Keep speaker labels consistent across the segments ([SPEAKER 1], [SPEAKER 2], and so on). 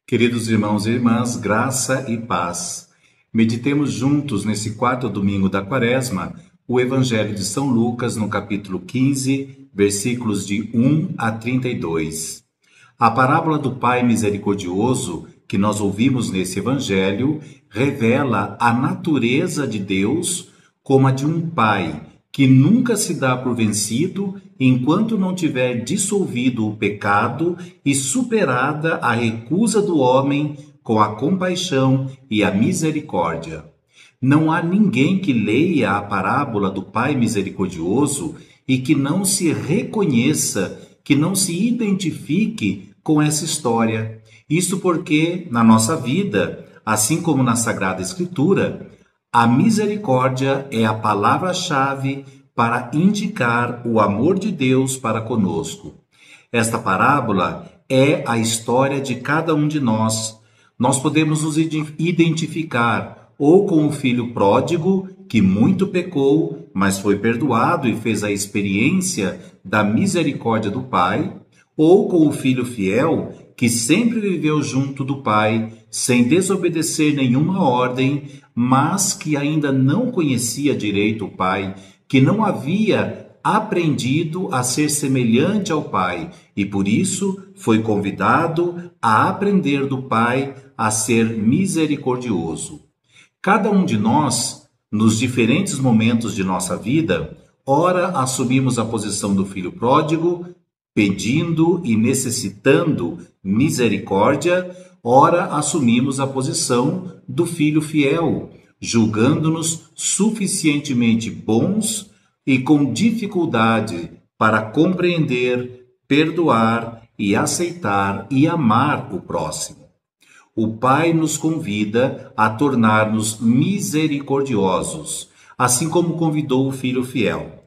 [SPEAKER 1] Queridos irmãos e irmãs, graça e paz. Meditemos juntos nesse quarto domingo da Quaresma o Evangelho de São Lucas no capítulo 15, versículos de 1 a 32. A parábola do Pai misericordioso que nós ouvimos nesse Evangelho revela a natureza de Deus como a de um Pai que nunca se dá por vencido enquanto não tiver dissolvido o pecado e superada a recusa do homem com a compaixão e a misericórdia. Não há ninguém que leia a parábola do Pai misericordioso e que não se reconheça, que não se identifique com essa história. Isso porque, na nossa vida, assim como na Sagrada Escritura, a misericórdia é a palavra-chave para indicar o amor de Deus para conosco. Esta parábola é a história de cada um de nós. Nós podemos nos identificar ou com o filho pródigo, que muito pecou, mas foi perdoado e fez a experiência da misericórdia do Pai, ou com o filho fiel, que sempre viveu junto do Pai, sem desobedecer nenhuma ordem, mas que ainda não conhecia direito o Pai, que não havia aprendido a ser semelhante ao Pai e por isso foi convidado a aprender do Pai a ser misericordioso. Cada um de nós, nos diferentes momentos de nossa vida, ora assumimos a posição do filho pródigo, pedindo e necessitando misericórdia, ora assumimos a posição do filho fiel, julgando-nos suficientemente bons e com dificuldade para compreender, perdoar e aceitar e amar o próximo. O Pai nos convida a tornar-nos misericordiosos, assim como convidou o filho fiel.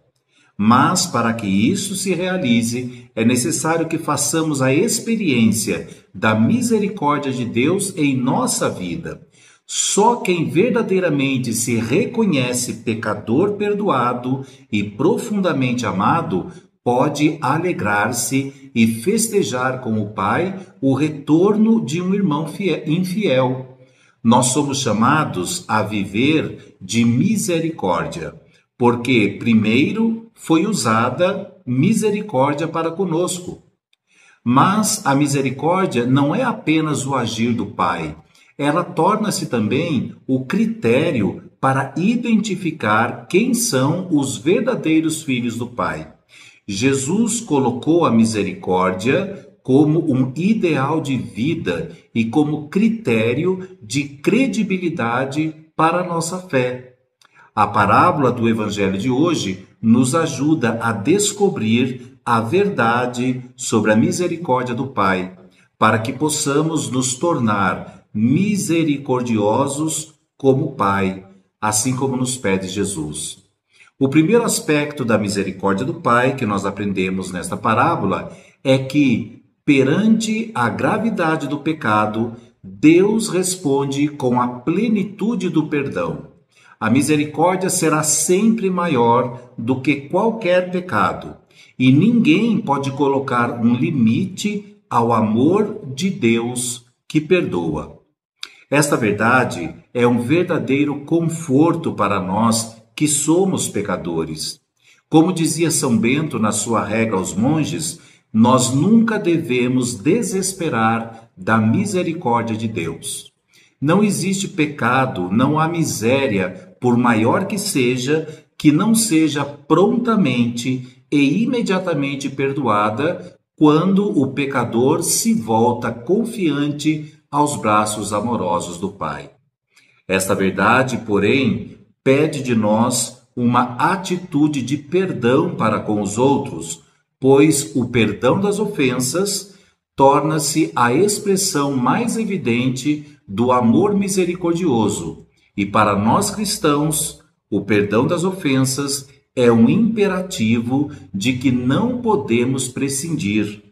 [SPEAKER 1] Mas, para que isso se realize, é necessário que façamos a experiência da misericórdia de Deus em nossa vida. Só quem verdadeiramente se reconhece pecador perdoado e profundamente amado pode alegrar-se e festejar com o Pai o retorno de um irmão infiel. Nós somos chamados a viver de misericórdia, porque primeiro foi usada misericórdia para conosco. Mas a misericórdia não é apenas o agir do Pai, ela torna-se também o critério para identificar quem são os verdadeiros filhos do Pai. Jesus colocou a misericórdia como um ideal de vida e como critério de credibilidade para a nossa fé. A parábola do Evangelho de hoje nos ajuda a descobrir a verdade sobre a misericórdia do Pai, para que possamos nos tornar misericordiosos como o Pai, assim como nos pede Jesus. O primeiro aspecto da misericórdia do Pai que nós aprendemos nesta parábola é que, perante a gravidade do pecado, Deus responde com a plenitude do perdão. A misericórdia será sempre maior do que qualquer pecado, e ninguém pode colocar um limite ao amor de Deus que perdoa. Esta verdade é um verdadeiro conforto para nós que somos pecadores. Como dizia São Bento na sua regra aos monges, nós nunca devemos desesperar da misericórdia de Deus. Não existe pecado, não há miséria, por maior que não seja prontamente e imediatamente perdoada quando o pecador se volta confiante aos braços amorosos do Pai. Esta verdade, porém, pede de nós uma atitude de perdão para com os outros, pois o perdão das ofensas torna-se a expressão mais evidente do amor misericordioso. E para nós cristãos, o perdão das ofensas é um imperativo de que não podemos prescindir.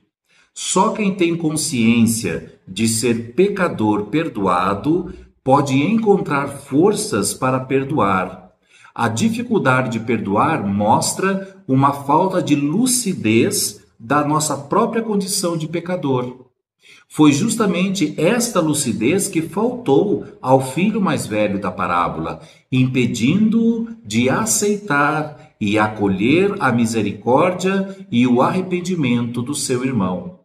[SPEAKER 1] Só quem tem consciência de ser pecador perdoado pode encontrar forças para perdoar. A dificuldade de perdoar mostra uma falta de lucidez da nossa própria condição de pecador. Foi justamente esta lucidez que faltou ao filho mais velho da parábola, impedindo-o de aceitar e acolher a misericórdia e o arrependimento do seu irmão.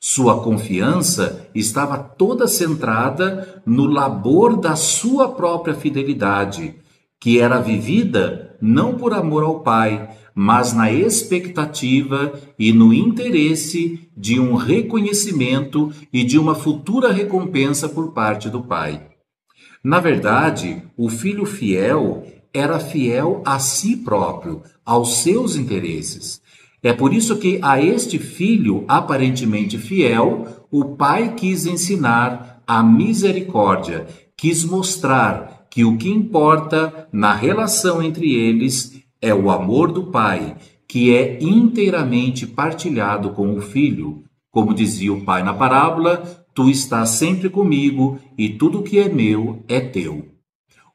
[SPEAKER 1] Sua confiança estava toda centrada no labor da sua própria fidelidade, que era vivida não por amor ao Pai, mas na expectativa e no interesse de um reconhecimento e de uma futura recompensa por parte do Pai. Na verdade, o filho fiel era fiel a si próprio, aos seus interesses. É por isso que a este filho aparentemente fiel, o pai quis ensinar a misericórdia, quis mostrar que o que importa na relação entre eles é o amor do pai, que é inteiramente partilhado com o filho. Como dizia o pai na parábola, tu estás sempre comigo e tudo que é meu é teu.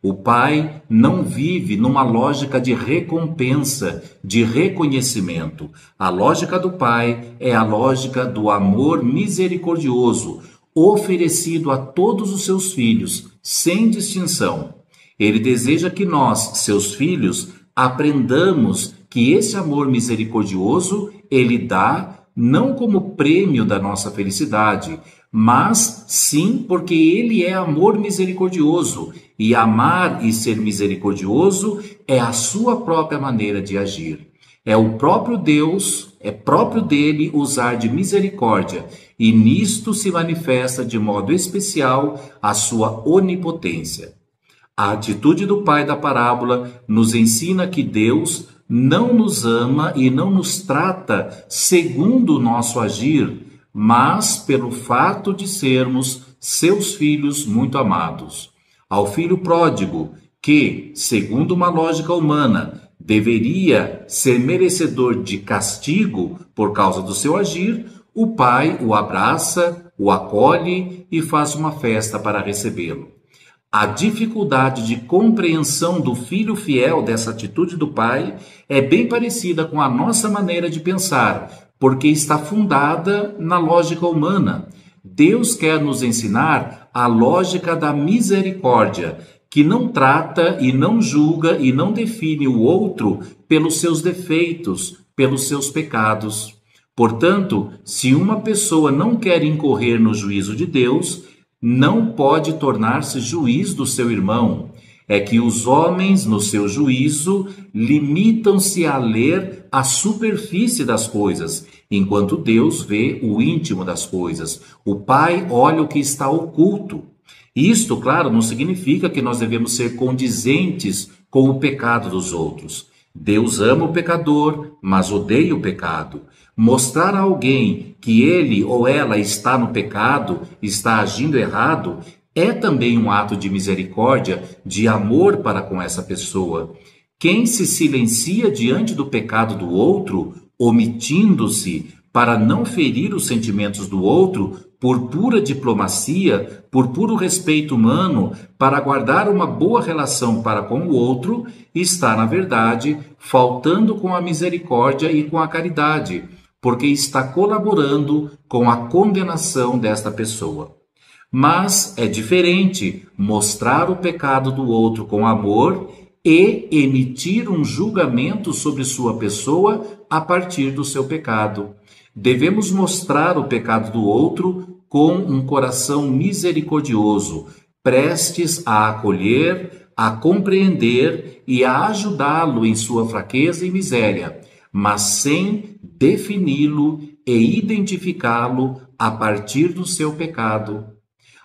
[SPEAKER 1] O pai não vive numa lógica de recompensa, de reconhecimento. A lógica do pai é a lógica do amor misericordioso, oferecido a todos os seus filhos, sem distinção. Ele deseja que nós, seus filhos, aprendamos que esse amor misericordioso ele dá não como prêmio da nossa felicidade, mas sim porque ele é amor misericordioso, e amar e ser misericordioso é a sua própria maneira de agir. É o próprio Deus, é próprio dele usar de misericórdia, e nisto se manifesta de modo especial a sua onipotência. A atitude do pai da parábola nos ensina que Deus não nos ama e não nos trata segundo o nosso agir, mas pelo fato de sermos seus filhos muito amados. Ao filho pródigo, que, segundo uma lógica humana, deveria ser merecedor de castigo por causa do seu agir, o pai o abraça, o acolhe e faz uma festa para recebê-lo. A dificuldade de compreensão do filho fiel dessa atitude do pai é bem parecida com a nossa maneira de pensar, porque está fundada na lógica humana. Deus quer nos ensinar a lógica da misericórdia, que não trata e não julga e não define o outro pelos seus defeitos, pelos seus pecados. Portanto, se uma pessoa não quer incorrer no juízo de Deus, não pode tornar-se juiz do seu irmão. É que os homens, no seu juízo, limitam-se a ler a superfície das coisas, enquanto Deus vê o íntimo das coisas. O Pai olha o que está oculto. Isto, claro, não significa que nós devemos ser condizentes com o pecado dos outros. Deus ama o pecador, mas odeia o pecado. Mostrar a alguém que ele ou ela está no pecado, está agindo errado, é também um ato de misericórdia, de amor para com essa pessoa. Quem se silencia diante do pecado do outro, omitindo-se para não ferir os sentimentos do outro, por pura diplomacia, por puro respeito humano, para guardar uma boa relação para com o outro, está, na verdade, faltando com a misericórdia e com a caridade, porque está colaborando com a condenação desta pessoa. Mas é diferente mostrar o pecado do outro com amor e emitir um julgamento sobre sua pessoa a partir do seu pecado. Devemos mostrar o pecado do outro com um coração misericordioso, prestes a acolher, a compreender e a ajudá-lo em sua fraqueza e miséria, mas sem defini-lo e identificá-lo a partir do seu pecado.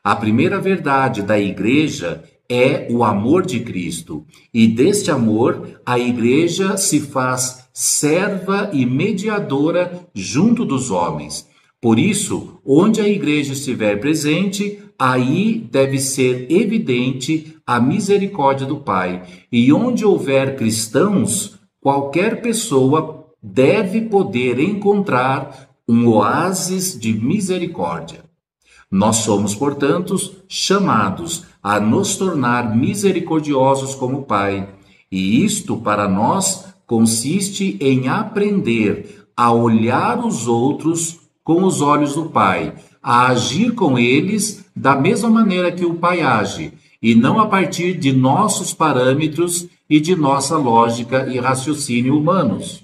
[SPEAKER 1] A primeira verdade da Igreja é o amor de Cristo, e deste amor a Igreja se faz serva e mediadora junto dos homens. Por isso, onde a Igreja estiver presente, aí deve ser evidente a misericórdia do Pai. E onde houver cristãos, qualquer pessoa deve poder encontrar um oásis de misericórdia. Nós somos, portanto, chamados a nos tornar misericordiosos como o Pai. E isto, para nós, consiste em aprender a olhar os outros com os olhos do Pai, a agir com eles da mesma maneira que o Pai age, e não a partir de nossos parâmetros e de nossa lógica e raciocínio humanos.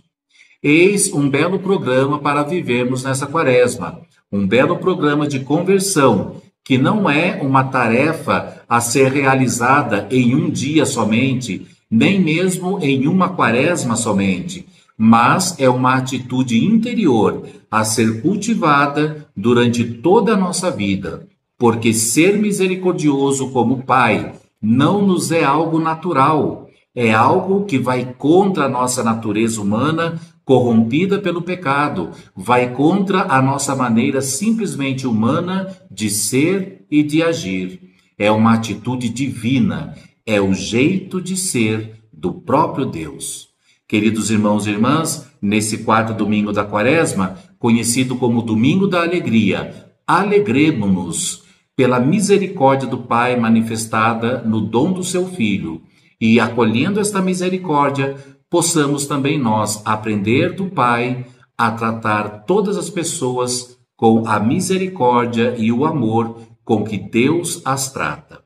[SPEAKER 1] Eis um belo programa para vivermos nessa quaresma, um belo programa de conversão, que não é uma tarefa a ser realizada em um dia somente, nem mesmo em uma quaresma somente, mas é uma atitude interior a ser cultivada durante toda a nossa vida, porque ser misericordioso como Pai não nos é algo natural, é algo que vai contra a nossa natureza humana corrompida pelo pecado, vai contra a nossa maneira simplesmente humana de ser e de agir. É uma atitude divina, é o jeito de ser do próprio Deus. Queridos irmãos e irmãs, nesse quarto domingo da Quaresma, conhecido como Domingo da Alegria, alegremo-nos pela misericórdia do Pai manifestada no dom do seu Filho, e acolhendo esta misericórdia, possamos também nós aprender do Pai a tratar todas as pessoas com a misericórdia e o amor com que Deus as trata.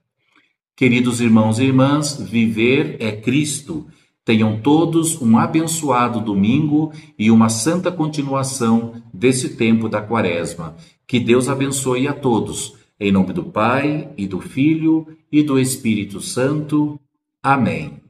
[SPEAKER 1] Queridos irmãos e irmãs, viver é Cristo. Tenham todos um abençoado domingo e uma santa continuação desse tempo da Quaresma. Que Deus abençoe a todos. Em nome do Pai, e do Filho, e do Espírito Santo. Amém.